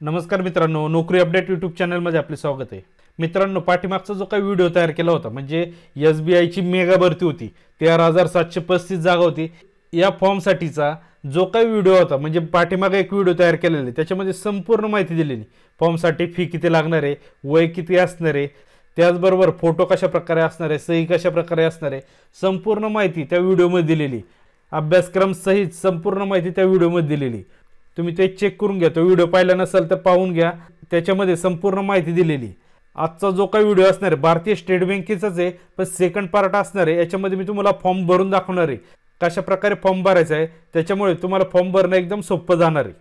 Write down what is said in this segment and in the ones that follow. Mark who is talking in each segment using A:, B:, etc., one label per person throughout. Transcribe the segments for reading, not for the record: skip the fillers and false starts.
A: नमस्कार मित्रांनो, नोकरी अपडेट यूट्यूब चॅनलमध्ये आपले स्वागत आहे. मित्रांनो, पाठीमागचा जो काही व्हिडिओ तयार केला होता म्हणजे SBIची मेगा भरती होती, 13,735 जागा होती. या फॉर्मसाठीचा जो काही व्हिडिओ होता म्हणजे पाठीमागे एक व्हिडिओ तयार केलेला आहे, त्याच्यामध्ये संपूर्ण माहिती दिलेली. फॉर्मसाठी फी किती लागणार आहे, वय किती असणार आहे, त्याचबरोबर फोटो कशा प्रकारे असणार आहे, सही कशा प्रकारे असणार आहे, संपूर्ण माहिती त्या व्हिडिओमध्ये दिलेली. अभ्यासक्रम सहित संपूर्ण माहिती त्या व्हिडिओमध्ये दिलेली. तुम्ही ते चेक करून घ्या. तो व्हिडिओ पाहिला नसेल तर पाहून घ्या, त्याच्यामध्ये संपूर्ण माहिती दिलेली. आजचा जो काही व्हिडिओ असणार आहे भारतीय स्टेट बँकेचाच आहे, पण सेकंड पार्ट असणार आहे. याच्यामध्ये मी तुम्हाला फॉर्म भरून दाखवणार आहे, कशा प्रकारे फॉर्म भरायचा आहे. त्याच्यामुळे तुम्हाला फॉर्म भरणं एकदम सोपं जाणार आहे.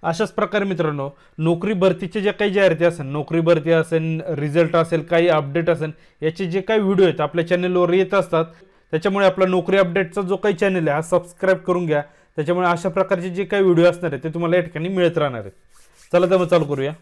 A: अशाच प्रकारे मित्रांनो, नोकरी भरतीचे जे काही जाहिराती असेल, नोकरी भरती असेल, रिझल्ट असेल, काही अपडेट असेल, याचे जे काही व्हिडिओ आहेत आपल्या चॅनलवर येत असतात. त्याच्यामुळे आपला नोकरी अपडेटचा जो काही चॅनल आहे हा सबस्क्राईब करून घ्या. त्याच्यामुळे अशा प्रकारचे जे काही व्हिडिओ असणार आहेत ते तुम्हाला या ठिकाणी मिळत राहणार आहेत. चला तर मग चालू करूया.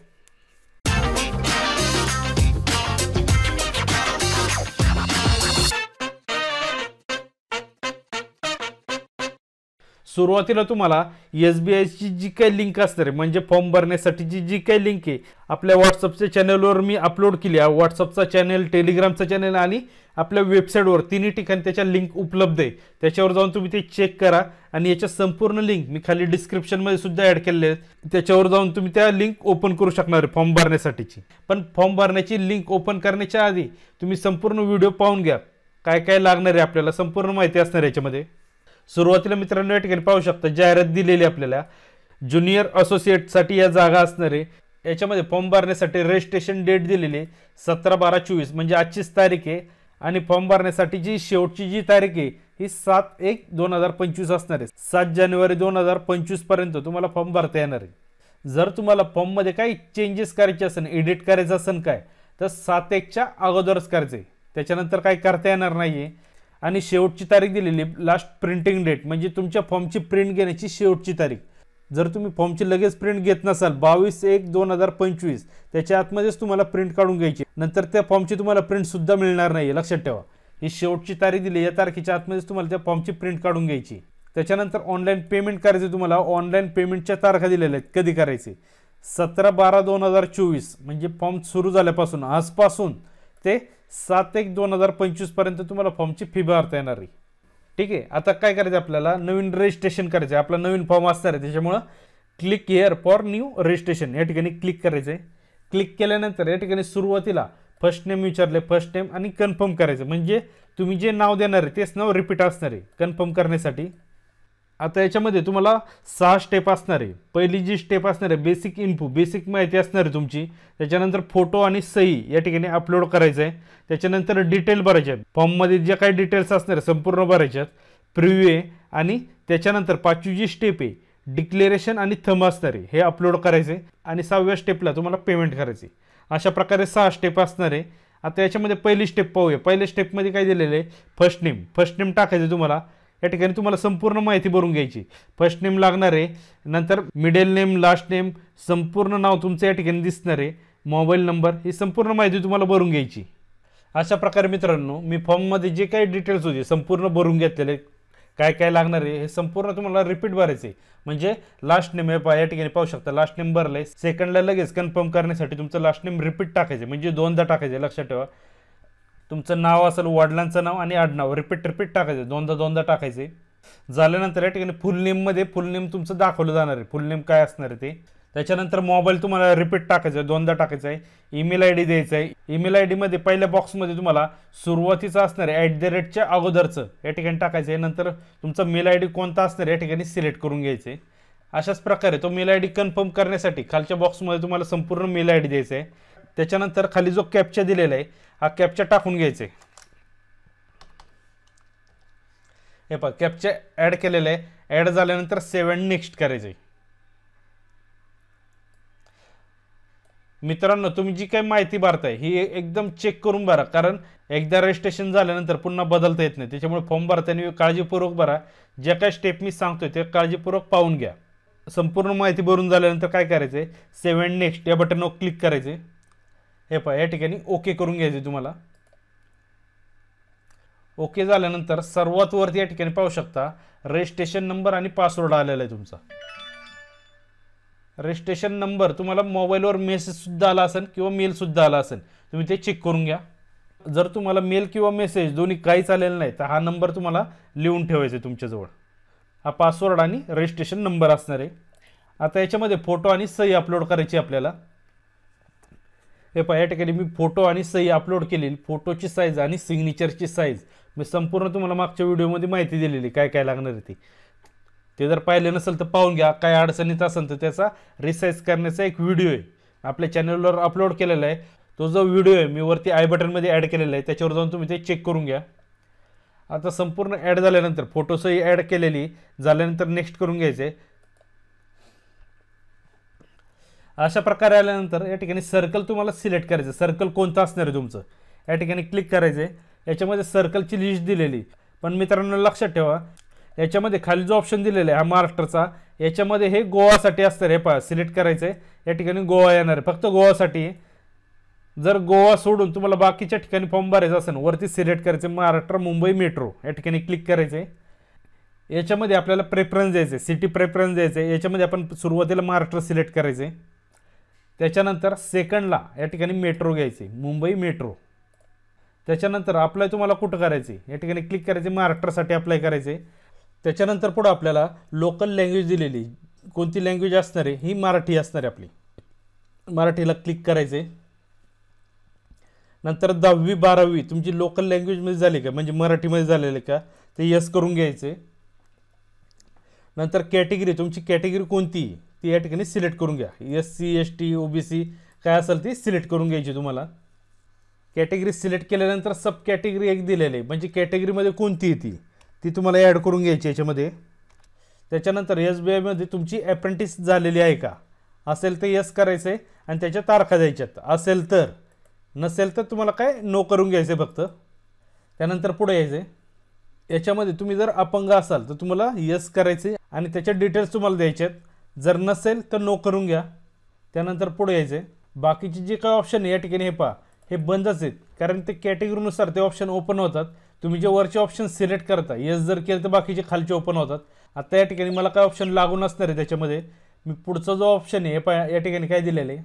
A: सुरुवातीला तुम्हाला SBIची जी काही लिंक असणार आहे म्हणजे फॉर्म भरण्यासाठीची जी काही लिंक आहे आपल्या व्हॉट्सअपच्या चॅनलवर मी अपलोड केली आहे. व्हॉट्सअपचा चॅनल, टेलिग्रामचा चॅनल आणि आपल्या वेबसाईटवर तिन्ही ठिकाणी त्याच्या लिंक उपलब्ध आहे. त्याच्यावर जाऊन तुम्ही ते चेक करा. आणि याच्या संपूर्ण लिंक मी खाली डिस्क्रिप्शनमध्ये सुद्धा ॲड केलेले आहेत. त्याच्यावर जाऊन तुम्ही त्या लिंक ओपन करू शकणार आहे फॉर्म भरण्यासाठीची. पण फॉर्म भरण्याची लिंक ओपन करण्याच्या आधी तुम्ही संपूर्ण व्हिडिओ पाहून घ्या, काय काय लागणार आहे आपल्याला संपूर्ण माहिती असणार आहे याच्यामध्ये. सुरुवातीला मित्रांनो या ठिकाणी पाहू शकता जाहिरात दिलेली आपल्याला. ज्युनियर असोसिएटसाठी या जागा असणार आहे. याच्यामध्ये फॉर्म भरण्यासाठी रजिस्ट्रेशन डेट दिलेली आहे 17/12/24 म्हणजे आजचीच तारीख आहे. आणि फॉर्म भरण्यासाठीची शेवटची जी तारीख आहे ही 7/1/2025 असणार आहे. 7 जानेवारी 2025 पर्यंत तुम्हाला फॉर्म भरता येणार आहे. जर तुम्हाला फॉर्ममध्ये काही चेंजेस करायचे असेल, एडिट करायचं असेल काय, तर 7/1च्या अगोदरच करायचं आहे. त्याच्यानंतर काही करता येणार नाही आहे. आणि शेवटची तारीख दिलेली लास्ट प्रिंटिंग डेट म्हणजे तुमच्या फॉर्मची प्रिंट घेण्याची शेवटची तारीख. जर तुम्ही फॉर्मची लगेच प्रिंट घेत नसाल 22/1/2025 त्याच्या आतमध्येच तुम्हाला प्रिंट काढून घ्यायची. नंतर त्या फॉर्मची तुम्हाला प्रिंटसुद्धा मिळणार नाही, लक्षात ठेवा. ही शेवटची तारीख दिली, या तारखेच्या आतमध्येच तुम्हाला त्या फॉर्मची प्रिंट काढून घ्यायची. त्याच्यानंतर ऑनलाईन पेमेंट करायचे. तुम्हाला ऑनलाईन पेमेंटच्या तारखा दिलेल्या आहेत कधी करायचे. 17/12/2024 म्हणजे फॉर्म सुरू झाल्यापासून आजपासून ते 7/1/2025 पर्यंत तुम्हाला फॉर्मची फी भरता येणार आहे. ठीक आहे. आता काय करायचं आपल्याला, नवीन रजिस्ट्रेशन करायचं आहे. आपला नवीन फॉर्म असणार आहे, त्याच्यामुळं click here for new registration या ठिकाणी क्लिक करायचं आहे. क्लिक केल्यानंतर या ठिकाणी सुरुवातीला फर्स्ट नेम विचारले, फर्स्ट नेम आणि कन्फर्म करायचं. म्हणजे तुम्ही जे नाव देणार आहे तेच नाव रिपीट असणार आहे कन्फर्म करण्यासाठी. आता याच्यामध्ये तुम्हाला 6 स्टेप असणार आहे. पहिली जी स्टेप असणार आहे बेसिक इन्फो, बेसिक माहिती असणार आहे तुमची. त्याच्यानंतर फोटो आणि सही या ठिकाणी अपलोड करायचं आहे. त्याच्यानंतर डिटेल भरायचे आहेत. फॉर्ममध्ये जे काही डिटेल्स असणार आहे संपूर्ण भरायचे आहेत. प्रिव्ह्यू आहे. आणि त्याच्यानंतर 5वी जी स्टेप आहे डिक्लेरेशन आणि थंब असणार आहे, हे अपलोड करायचे. आणि 6व्या स्टेपला तुम्हाला पेमेंट करायचे. अशा प्रकारे 6 स्टेप असणार आहे. आता याच्यामध्ये पहिली स्टेप पाहूया. पहिल्या स्टेपमध्ये काय दिलेलं आहे, फर्स्ट नेम. फर्स्ट नेम टाकायचं तुम्हाला. या ठिकाणी तुम्हाला संपूर्ण माहिती भरून घ्यायची. फर्स्ट नेम लागणार आहे. नंतर मिडल नेम, लास्ट नेम, संपूर्ण नाव तुमचं या ठिकाणी दिसणार आहे. मोबाईल नंबर, ही संपूर्ण माहिती तुम्हाला भरून घ्यायची. अशा प्रकारे मित्रांनो मी फॉर्ममध्ये जे काही डिटेल्स होते संपूर्ण भरून घेतलेले. काय काय लागणार आहे हे संपूर्ण तुम्हाला रिपीट भरायचे. म्हणजे लास्ट नेम या ठिकाणी पाहू शकता, लास्ट नेम भरलं आहे. सेकंडला लगेच कन्फर्म करण्यासाठी तुमचं लास्ट नेम रिपीट टाकायचे, म्हणजे 2दा टाकायचे, लक्षात ठेवा. तुमचं नाव असेल, वडिलांचं नाव आणि आडनाव रिपीट टाकायचं, 2दा टाकायचे. झाल्यानंतर या ठिकाणी फुल नेममध्ये फुल नेम तुमचं दाखवलं जाणार आहे, फुल नेम काय असणार आहे ते. त्याच्यानंतर मोबाईल तुम्हाला रिपीट टाकायचं आहे, 2दा टाकायचं आहे. ईमेल ID द्यायचं आहे. ईमेल ID मध्ये पहिल्या बॉक्समध्ये तुम्हाला सुरुवातीचं असणार आहे @च्या अगोदरचं या ठिकाणी टाकायचं आहे. नंतर तुमचा मेल ID कोणता असणार या ठिकाणी सिलेक्ट करून घ्यायचं आहे. अशाच प्रकारे तो मेल ID कन्फर्म करण्यासाठी खालच्या बॉक्समध्ये तुम्हाला संपूर्ण मेल ID द्यायचं आहे. त्याच्यानंतर खाली जो कॅप्चा दिलेला आहे हा कॅप्चा टाकून घ्यायचा आहे. हे पहा कॅप्चा ॲड केलेला आहे. ॲड झाल्यानंतर सेव्ह अँड नेक्स्ट करायचं आहे. मित्रांनो तुम्ही जी काही माहिती भरताय ही एकदम चेक करून भरा, कारण एकदा रजिस्ट्रेशन झाल्यानंतर पुन्हा बदलता येत नाही. त्याच्यामुळे फॉर्म भरताना काळजीपूर्वक भरा. ज्या काही स्टेप मी सांगतोय ते काळजीपूर्वक पाहून घ्या. संपूर्ण माहिती भरून झाल्यानंतर काय करायचं आहे, सेव्ह अँड नेक्स्ट या बटनवर क्लिक करायचे. हे पहा या ठिकाणी ओके करून घ्यायचे तुम्हाला. ओके झाल्यानंतर सर्वात वरती या ठिकाणी पाहू शकता रजिस्ट्रेशन नंबर आणि पासवर्ड आलेला आहे तुमचा. रजिस्ट्रेशन नंबर तुम्हाला मोबाईलवर मेसेजसुद्धा आला असेल किंवा मेलसुद्धा आला असेल, तुम्ही ते चेक करून घ्या. जर तुम्हाला मेल किंवा मेसेज दोन्ही काहीच आलेलं नाही तर हा नंबर तुम्हाला लिहून ठेवायचा आहे तुमच्याजवळ. हा पासवर्ड आणि रजिस्ट्रेशन नंबर असणार आहे. आता याच्यामध्ये फोटो आणि सही अपलोड करायची आपल्याला. हे पहा, या ठिकाणी मी फोटो आणि सही अपलोड केलेली. फोटोची साईज आणि सिग्नेचरची साईज मी संपूर्ण तुम्हाला मागच्या व्हिडिओमध्ये माहिती दिलेली काय काय लागणार आहे ते जर पाहिलं नसेल तर पाहून घ्या. काय अडचणीत असेल तर त्याचा रिसाईज करण्याचा एक व्हिडिओ आहे आपल्या चॅनलवर अपलोड केलेला आहे. तो जो व्हिडिओ आहे मी वरती आय बटनमध्ये ॲड केलेला आहे, त्याच्यावर जाऊन तुम्ही ते चेक करून घ्या. आता संपूर्ण ॲड झाल्यानंतर फोटोसही ॲड केलेली झाल्यानंतर नेक्स्ट करून घ्यायचे. अशा प्रकारे आल्यानंतर या ठिकाणी सर्कल तुम्हाला सिलेक्ट करायचं. सर्कल कोणतं असणार आहे तुमचं या ठिकाणी क्लिक करायचं आहे. याच्यामध्ये सर्कलची लिस्ट दिलेली, पण मित्रांनो लक्षात ठेवा याच्यामध्ये खाली जो ऑप्शन दिलेला आहे हा महाराष्ट्राचा, याच्यामध्ये हे गोवासाठी असतं. हे पहा, सिलेक्ट करायचं आहे. या ठिकाणी गोवा येणार आहे, फक्त गोवासाठी. जर गोवा सोडून तुम्हाला बाकीच्या ठिकाणी फॉर्म भरायचा असेल वरती सिलेक्ट करायचं महाराष्ट्र मुंबई मेट्रो, या ठिकाणी क्लिक करायचं आहे. याच्यामध्ये आपल्याला प्रेफरन्स द्यायचे, सिटी प्रेफरन्स द्यायचे. याच्यामध्ये आपण सुरुवातीला महाराष्ट्र सिलेक्ट करायचे. त्याच्यानंतर सेकंडला या ठिकाणी मेट्रो घ्यायची, मुंबई मेट्रो. त्याच्यानंतर अप्लाय तुम्हाला कुठं करायचे या ठिकाणी क्लिक करायचे, महाराष्ट्रासाठी अप्लाय करायचे. त्याच्यानंतर पुढं आपल्याला लोकल लँग्वेज दिलेली, कोणती लँग्वेज असणार आहे ही मराठी असणार आहे आपली. मराठीला क्लिक करायचे. नंतर 10वी 12वी तुमची लोकल लँग्वेजमध्ये झाली का, म्हणजे मराठीमध्ये झालेले का ते यस करून घ्यायचे. नंतर कॅटेगरी, तुमची कॅटेगरी कोणती ती या ठिकाणी सिलेक्ट करून घ्या. SC ST OBC काय असेल ती सिलेक्ट करून घ्यायची तुम्हाला. कॅटेगरी सिलेक्ट केल्यानंतर सब कॅटेगरी एक दिलेली आहे, म्हणजे कॅटेगरीमध्ये कोणती आहे ती तुम्हाला ॲड करून घ्यायची याच्यामध्ये. त्याच्यानंतर SBIमध्ये तुमची अप्रेंटिस झालेली आहे का, असेल तर यस करायचं आहे आणि त्याच्या तारखा द्यायच्यात. असेल तर, नसेल तर तुम्हाला काय नो करून घ्यायचं आहे फक्त. त्यानंतर पुढे यायचं आहे. याच्यामध्ये तुम्ही जर अपंग असाल तर तुम्हाला यस करायचे आणि त्याच्या डिटेल्स तुम्हाला द्यायचे आहेत. जर नसेल तर नो करून घ्या. त्यानंतर पुढे यायचे. बाकीचे जे काय ऑप्शन आहे या ठिकाणी हे पहा, हे बंदच आहेत, कारण ते कॅटेगरीनुसार ते ऑप्शन ओपन होतात. तुम्ही जे वरचे ऑप्शन सिलेक्ट करता यस जर केलं तर बाकीचे खालचे ओपन होतात. आता या ठिकाणी मला काय ऑप्शन लागू नसणार आहे त्याच्यामध्ये. मी पुढचा जो ऑप्शन आहे हे पहा, या ठिकाणी काय दिलेलं आहे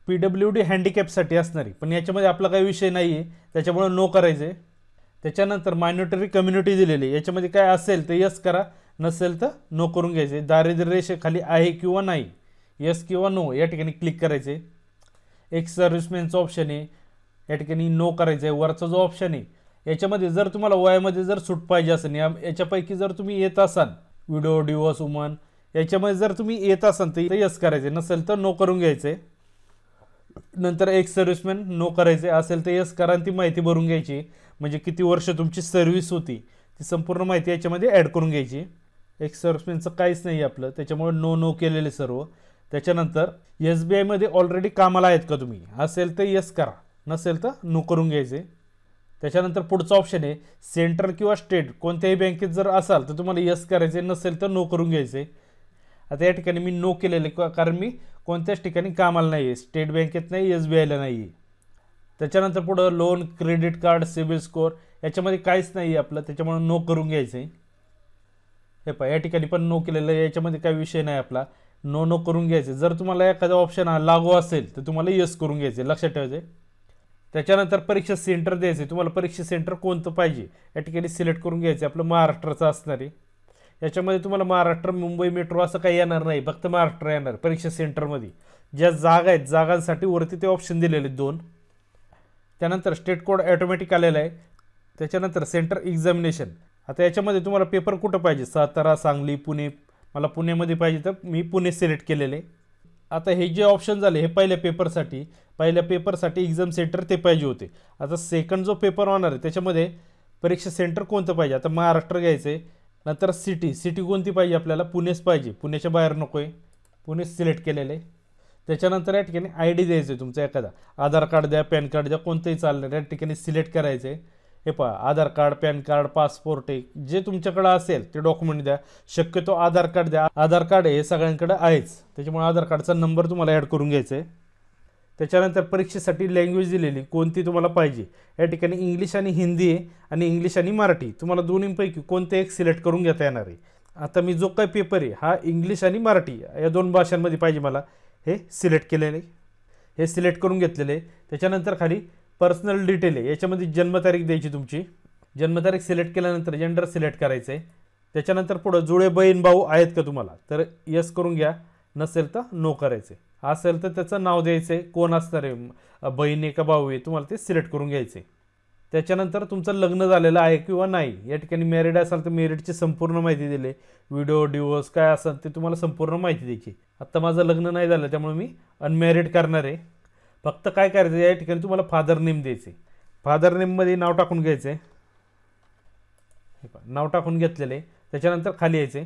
A: PWD हँडिकॅपसाठी असणारी, पण याच्यामध्ये आपला काही विषय नाही आहे त्याच्यामुळे नो करायचे. त्याच्यानंतर मायनॉरिटी कम्युनिटी दिलेली, याच्यामध्ये काय असेल तर यस करा, नसेल तर नो करून घ्यायचे. दारिद्र्य रेषेखाली आहे किंवा नाही, यस किंवा नो या ठिकाणी क्लिक करायचे. एक सर्व्हिसमॅनचं ऑप्शन आहे या ठिकाणी नो करायचं आहे. वरचा जो ऑप्शन आहे याच्यामध्ये जर तुम्हाला वयामध्ये जर सूट पाहिजे असेल, याच्यापैकी जर तुम्ही येत असाल विडो डिवोर्स वुमन याच्यामध्ये जर तुम्ही येत असाल तर यस करायचे, नसेल तर नो करून घ्यायचे. नंतर एक सर्व्हिसमॅन नो करायचे, असेल तर यस करा आणि ती माहिती भरून घ्यायची, म्हणजे किती वर्ष तुमची सर्व्हिस होती ती संपूर्ण माहिती याच्यामध्ये ॲड करून घ्यायची. एक सर्व्हिसमॅनचं काहीच नाही आपलं, त्याच्यामुळे नो केलेले सर्व. त्याच्यानंतर SBIमध्ये ऑलरेडी कामाला आहेत का तुम्ही, असेल तर यस करा, नसेल तर नो करून घ्यायचे. त्याच्यानंतर पुढचा ऑप्शन आहे सेंट्रल किंवा स्टेट, कोणत्याही बँकेत जर असाल तर तुम्हाला यस करायचे, नसेल तर नो करून घ्यायचे. आता या ठिकाणी मी नो केलेले कारण मी कोणत्याच ठिकाणी कामाला नाही आहे, स्टेट बँकेत नाही, SBIला नाही आहे. त्याच्यानंतर पुढं loan, credit card, CIBIL score याच्यामध्ये काहीच नाही आहे आपलं, त्याच्यामुळे नो करून घ्यायचं आहे. हे पहा या ठिकाणी पण नो केलेलं आहे, याच्यामध्ये काही विषय नाही आपला, नो करून घ्यायचे. जर तुम्हाला एखादा ऑप्शन लागू असेल तर तुम्हाला यस करून घ्यायचे, लक्षात ठेवायचे. त्याच्यानंतर परीक्षा सेंटर द्यायचे, तुम्हाला परीक्षा सेंटर कोणतं पाहिजे या ठिकाणी सिलेक्ट करून घ्यायचे. आपलं महाराष्ट्राचं असणार आहे. याच्यामध्ये तुम्हाला महाराष्ट्र मुंबई मेट्रो असं काही येणार नाही, फक्त महाराष्ट्र येणार परीक्षा सेंटरमध्ये. ज्या जागा आहेत जागांसाठी वरती ते ऑप्शन दिलेले आहेत 2. त्यानंतर स्टेट कोड ऑटोमॅटिक आलेला आहे. त्याच्यानंतर सेंटर एक्झामिनेशन. आता याच्यामध्ये तुम्हाला पेपर कुठं पाहिजे, सातारा, सांगली, पुणे. मला पुण्यामध्ये पाहिजे तर मी पुणे सिलेक्ट केलेले. आता हे जे ऑप्शन झाले हे पहिल्या पेपरसाठी एक्झाम सेंटर ते पाहिजे होते. आता सेकंड जो पेपर होणार आहे त्याच्यामध्ये परीक्षा सेंटर कोणतं पाहिजे, आता महाराष्ट्र घ्यायचं आहे. नंतर सिटी कोणती पाहिजे आपल्याला, पुणेच पाहिजे, पुण्याच्या बाहेर नको आहे, पुणेच सिलेक्ट केलेलं आहे. त्याच्यानंतर या ठिकाणी ID द्यायचं आहे तुमचा एखादा, आधार कार्ड द्या, पॅन कार्ड द्या, कोणतंही चालणार. या ठिकाणी सिलेक्ट करायचं आहे. हे पहा आधार कार्ड, पॅन कार्ड, पासपोर्ट आहे, जे तुमच्याकडे असेल ते डॉक्युमेंट द्या. शक्यतो आधार कार्ड द्या, आधार कार्ड हे सगळ्यांकडे आहेच, त्याच्यामुळे आधार कार्डचा नंबर तुम्हाला ॲड करून घ्यायचा आहे. त्याच्यानंतर परीक्षेसाठी लँग्वेज दिलेली कोणती तुम्हाला पाहिजे, या ठिकाणी इंग्लिश आणि हिंदी आहे आणि इंग्लिश आणि मराठी, तुम्हाला दोन्हीपैकी कोणते एक सिलेक्ट करून घेता येणार आहे. आता मी जो काही पेपर आहे हा इंग्लिश आणि मराठी या 2 भाषांमध्ये पाहिजे मला, हे सिलेक्ट केलेले, हे सिलेक्ट करून घेतलेले. त्याच्यानंतर खाली पर्सनल डिटेल आहे, याच्यामध्ये जन्मतारीख द्यायची तुमची. जन्मतारीख सिलेक्ट केल्यानंतर जेंडर सिलेक्ट करायचं आहे. त्याच्यानंतर पुढं जुळे बहीण भाऊ आहेत का तुम्हाला, तर यस करून घ्या, नसेल तर नो करायचे. असेल तर त्याचं नाव द्यायचं आहे, कोण असणार आहे, बहीण आहे का भाऊ आहे, तुम्हाला ते सिलेक्ट करून घ्यायचे. त्याच्यानंतर तुमचं लग्न झालेलं आहे किंवा नाही, या ठिकाणी मॅरिड असाल तर मॅरिडची संपूर्ण माहिती दिली, विडो डिवोर्स काय असेल ते तुम्हाला संपूर्ण माहिती द्यायची. आत्ता माझं लग्न नाही झालं त्यामुळे मी अनमॅरिड करणार आहे. फक्त काय करायचं, या ठिकाणी तुम्हाला फादर नेम द्यायचे. फादर नेममध्ये नाव टाकून घ्यायचं आहे, नाव टाकून घेतलेले. त्याच्यानंतर खाली यायचे.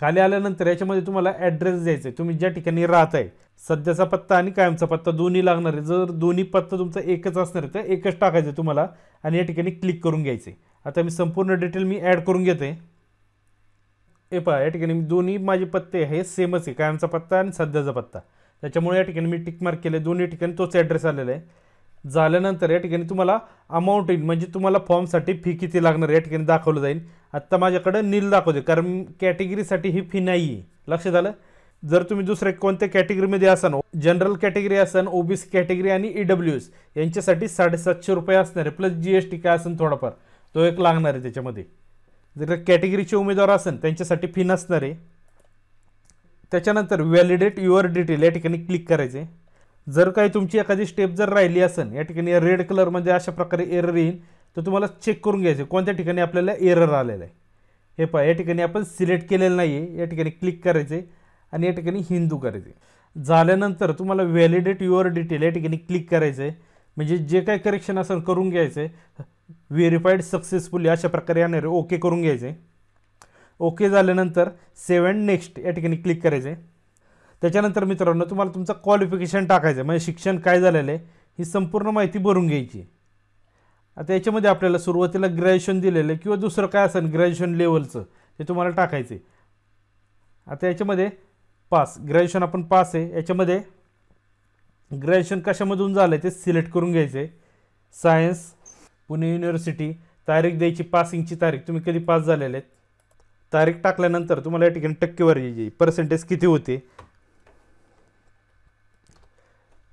A: खाली आल्यानंतर याच्यामध्ये तुम्हाला ॲड्रेस द्यायचा आहे, तुम्ही ज्या ठिकाणी राहत आहे, सध्याचा पत्ता आणि कायमचा पत्ता दोन्ही लागणार आहे. जर दोन्ही पत्ता तुमचा एकच असणार आहे तर एकच टाकायचं तुम्हाला आणि या ठिकाणी क्लिक करून घ्यायचे. आता मी संपूर्ण डिटेल मी ॲड करून घेते. हे पहा, या ठिकाणी दोन्ही माझे पत्ते हे सेमच आहे, कायमचा पत्ता आणि सध्याचा पत्ता. त्याच्यामुळे या ठिकाणी मी टिक मार्क केले, दोन्ही ठिकाणी तोच ॲड्रेस आलेला आहे. झाल्यानंतर या ठिकाणी तुम्हाला अमाऊंट येईल, म्हणजे तुम्हाला फॉर्मसाठी फी किती लागणार या ठिकाणी दाखवलं जाईल. आत्ता माझ्याकडं नील दाखवते, कारण कॅटेगरीसाठी ही फी नाही आहे. लक्षात आलं. जर तुम्ही दुसऱ्या कोणत्या कॅटेगरीमध्ये असाल, जनरल कॅटेगरी असेल, ओबीसी कॅटेगरी आणि EWS यांच्यासाठी 750 रुपये असणार आहे, प्लस GST काय असेल थोडाफार तो एक लागणार आहे त्याच्यामध्ये. जर कॅटेगरीचे उमेदवार असेल त्यांच्यासाठी फी नसणार आहे. त्याच्यानंतर व्हॅलिडेट युअर डिटेल या ठिकाणी क्लिक करायचे. जर काही तुमची एखादी स्टेप जर राहिली असेल, या ठिकाणी रेड कलरमध्ये अशा प्रकारे एरर येईल, तर तुम्हाला चेक करून घ्यायचे कोणत्या ठिकाणी आपल्याला एरर आलेला आहे. हे पहा, या ठिकाणी आपण सिलेक्ट केलेलं नाही आहे, या ठिकाणी क्लिक करायचे आणि या ठिकाणी हिंदू करायचे. झाल्यानंतर तुम्हाला व्हॅलिडेट युअर डिटेल या ठिकाणी क्लिक करायचं आहे, म्हणजे जे काही करेक्शन असेल करून घ्यायचं आहे. व्हेरीफाईड सक्सेसफुली अशा प्रकारे येणार आहे, ओके करून घ्यायचे. ओके झाल्यानंतर सेव्ह अँड नेक्स्ट या ठिकाणी क्लिक करायचे. त्याच्यानंतर मित्रांनो तुम्हाला तुमचं क्वालिफिकेशन टाकायचं आहे, म्हणजे शिक्षण काय झालेलं आहे ही संपूर्ण माहिती भरून घ्यायची. आता याच्यामध्ये आपल्याला सुरुवातीला ग्रॅज्युएशन दिलेलं आहे किंवा दुसरं काय असेल ग्रॅज्युएशन लेवलचं ते तुम्हाला टाकायचं आहे. आता याच्यामध्ये पास, ग्रॅज्युएशन आपण पास आहे. याच्यामध्ये ग्रॅज्युएशन कशामधून झालं आहे ते सिलेक्ट करून घ्यायचं आहे. Science, Pune university. तारीख द्यायची, पासिंगची तारीख, तुम्ही कधी पास झालेले आहेत. तारीख टाकल्यानंतर तुम्हाला या ठिकाणी टक्केवारी पर्सेंटेज किती होते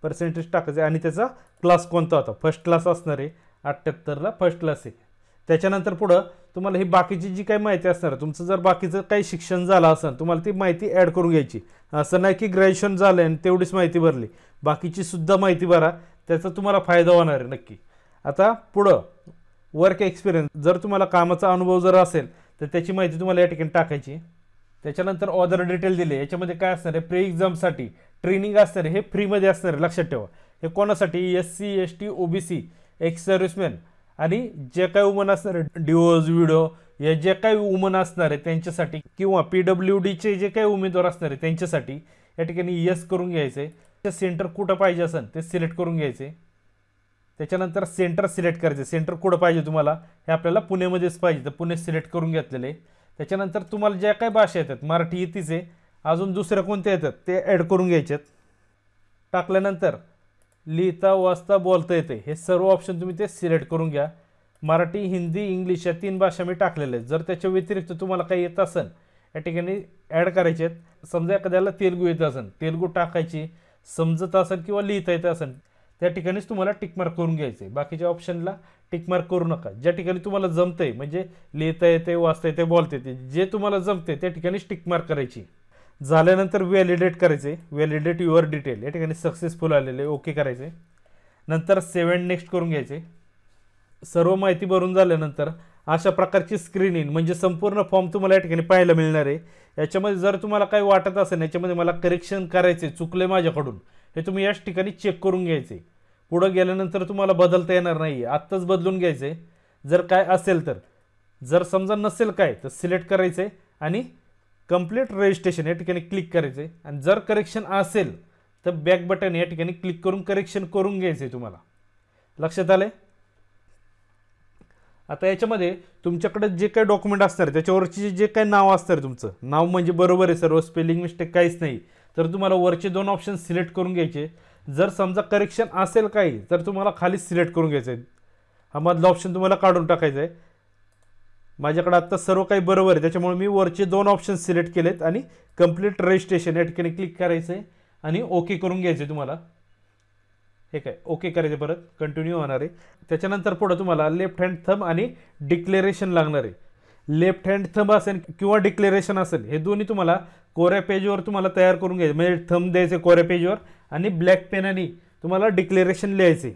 A: पर्सेंटेज टाकायचे आणि त्याचा क्लास कोणता होता. फर्स्ट क्लास असणार आहे, 78ला फर्स्ट क्लास आहे. त्याच्यानंतर पुढं तुम्हाला ही बाकीची जी काही माहिती असणार, तुमचं जर बाकीचं काही शिक्षण झालं असेल तुम्हाला ती माहिती ॲड करून घ्यायची. असं नाही की ग्रॅज्युएशन झालं आणि तेवढीच माहिती भरली, बाकीची सुद्धा माहिती भरा, त्याचा तुम्हाला फायदा होणार आहे नक्की. आता पुढं वर्क एक्सपिरियन्स, जर तुम्हाला कामाचा अनुभव जर असेल तर त्याची माहिती तुम्हाला या ठिकाणी टाकायची. त्याच्यानंतर ऑदर डिटेल दिले, याच्यामध्ये काय असणार आहे, प्री एक्झामसाठी ट्रेनिंग असणार आहे, हे फ्रीमध्ये असणार आहे, लक्षात ठेवा. हे कोणासाठी, SC ST OBC ex serviceman आणि जे काही वुमन असणार आहे, डिवोर्स विडो या जे काही वुमन असणार आहे त्यांच्यासाठी, किंवा PWDचे जे काही उमेदवार असणार आहे त्यांच्यासाठी या ठिकाणी यस करून घ्यायचे. सेंटर कुठं पाहिजे असेल ते सिलेक्ट करून घ्यायचे. त्याच्यानंतर सेंटर सिलेक्ट करायचे, सेंटर कुठं पाहिजे तुम्हाला, हे आपल्याला पुणेमध्येच पाहिजे तर पुणे सिलेक्ट करून घेतलेले. त्याच्यानंतर तुम्हाला ज्या काही भाषा येतात, मराठी येतेच आहे, अजून दुसऱ्या कोणत्या येतात ते ॲड करून घ्यायच्यात. टाकल्यानंतर लिहिता वाचता बोलता येते हे सर्व ऑप्शन तुम्ही ते सिलेक्ट करून घ्या. मराठी, हिंदी, इंग्लिश या 3 भाषा मी टाकलेल्या आहेत. जर त्याच्या व्यतिरिक्त तुम्हाला काही येत असेल या ठिकाणी ॲड करायचे आहेत. समजा एखाद्याला तेलगू येत असेल, तेलगू टाकायची, समजत असेल किंवा लिहिता येतं असेल त्या ठिकाणीच तुम्हाला टिकमार्क करून घ्यायचे. बाकीच्या ऑप्शनला टिकमार्क करू नका. ज्या ठिकाणी तुम्हाला जमतंय, म्हणजे लिहिता येते, वाचता येते, बोलता येते, जे तुम्हाला जमते त्या ठिकाणीच टिकमार्क करायची. झाल्यानंतर व्हॅलिडेट करायचे, व्हॅलिडेट युअर डिटेल या ठिकाणी सक्सेसफुल आलेले, ओके करायचे. नंतर सेव्ह अँड नेक्स्ट करून घ्यायचे. सर्व माहिती भरून झाल्यानंतर अशा प्रकारची स्क्रीन येईल, म्हणजे संपूर्ण फॉर्म तुम्हाला या ठिकाणी पाहायला मिळणार आहे. याच्यामध्ये जर तुम्हाला काही वाटत असेल याच्यामध्ये मला करेक्शन करायचे, चुकले माझ्याकडून, हे तुम्ही याच ठिकाणी चेक करून घ्यायचे. पुढं गेल्यानंतर तुम्हाला बदलता येणार नाही, आत्ताच बदलून घ्यायचे. जर काय असेल तर, जर समजा नसेल काय तर सिलेक्ट करायचे आणि कंप्लीट रजिस्ट्रेशन या ठिकाणी क्लिक करायचे. आणि जर करेक्शन असेल तर बॅक बटन या ठिकाणी क्लिक करून करेक्शन करून घ्यायचे तुम्हाला. लक्षात आले. आता याच्यामध्ये तुमच्याकडे जे काही डॉक्युमेंट असणार त्याच्यावरची जे काही नाव असणार, तुमचं नाव म्हणजे बरोबर आहे सर्व, स्पेलिंग मिस्टेक काहीच नाही, तर तुम्हाला वरचे 2 ऑप्शन सिलेक्ट करून घ्यायचे. जर समजा करेक्शन असेल काही तर तुम्हाला खाली सिलेक्ट करून घ्यायचं आहे, हा मधला ऑप्शन तुम्हाला काढून टाकायचा आहे. माझ्याकडे आत्ता सर्व काही बरोबर आहे, त्याच्यामुळे मी वरचे 2 ऑप्शन सिलेक्ट केलेत आणि कंप्लीट रजिस्ट्रेशन या ठिकाणी क्लिक करायचं आहे आणि ओके करून घ्यायचं आहे तुम्हाला. हे काय ओके करायचे, परत कंटिन्यू होणार आहे. त्याच्यानंतर पुढे तुम्हाला लेफ्ट हँड थंब आणि डिक्लेरेशन लागणार आहे. लेफ्ट हँड थंब असेल किंवा डिक्लेरेशन असेल, हे दोन्ही तुम्हाला कोऱ्या पेजवर तुम्हाला तयार करून घ्यायचे. म्हणजे थंब द्यायचे कोऱ्या पेजवर आणि ब्लॅक पेनाने तुम्हाला डिक्लेरेशन लिहायचे.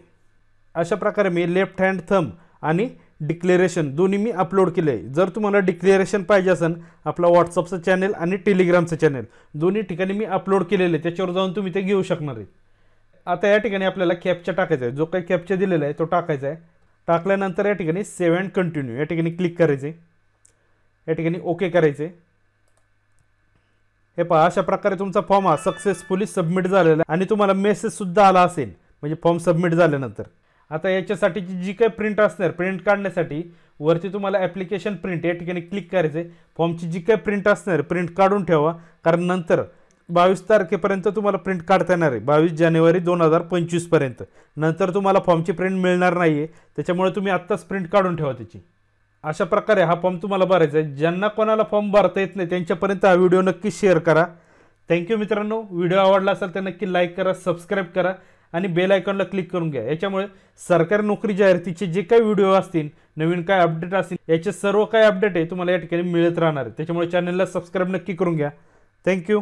A: अशा प्रकारे मी लेफ्ट हँड थंब आणि डिक्लेरेशन दोन्ही मी अपलोड केले आहे. जर तुम्हाला डिक्लेरेशन पाहिजे असेल, आपला व्हॉट्सअपचं चॅनल आणि टेलिग्रामचं चॅनल दोन्ही ठिकाणी मी अपलोड केलेले आहे, त्याच्यावर जाऊन तुम्ही ते घेऊ शकणार आहे. आता या ठिकाणी आपल्याला कॅप्चा टाकायचा आहे. जो काही कॅप्चा दिलेला आहे तो टाकायचा आहे. टाकल्यानंतर या ठिकाणी सेव्ह अँड कंटिन्यू या ठिकाणी क्लिक करायचे. या ठिकाणी ओके करायचे. हे पहा, अशा प्रकारे तुमचा फॉर्म हा सक्सेसफुली सबमिट झालेला आहे आणि तुम्हाला मेसेजसुद्धा आला असेल, म्हणजे फॉर्म सबमिट झाल्यानंतर. आता याच्यासाठीची जी काही प्रिंट असणार, प्रिंट काढण्यासाठी वरती तुम्हाला ॲप्लिकेशन प्रिंट या ठिकाणी क्लिक करायचे. फॉर्मची जी काही प्रिंट असणार प्रिंट काढून ठेवा, कारण नंतर 22 तारखेपर्यंत तुम्हाला प्रिंट काढता येणार आहे. 22 जानेवारी 2025 पर्यंत. नंतर तुम्हाला फॉर्मची प्रिंट मिळणार नाही आहे, त्याच्यामुळे तुम्ही आत्ताच प्रिंट काढून ठेवा त्याची. अशा प्रकारे हा फॉर्म तुम्हाला भरायचा आहे. ज्यांना कोणाला फॉर्म भरता येत नाही त्यांच्यापर्यंत हा व्हिडिओ नक्की शेअर करा. थँक्यू मित्रांनो. व्हिडिओ आवडला असेल तर नक्की लाईक करा, सबस्क्राईब करा आणि बेल आयकॉनला क्लिक करून घ्या. याच्यामुळे सरकारी नोकरी जाहिरातीचे जे काही व्हिडिओ असतील, नवीन काय अपडेट असतील, याचे सर्व काही अपडेट आहे तुम्हाला या ठिकाणी मिळत राहणार आहे. त्याच्यामुळे चॅनलला सबस्क्राईब नक्की करून घ्या. थँक्यू.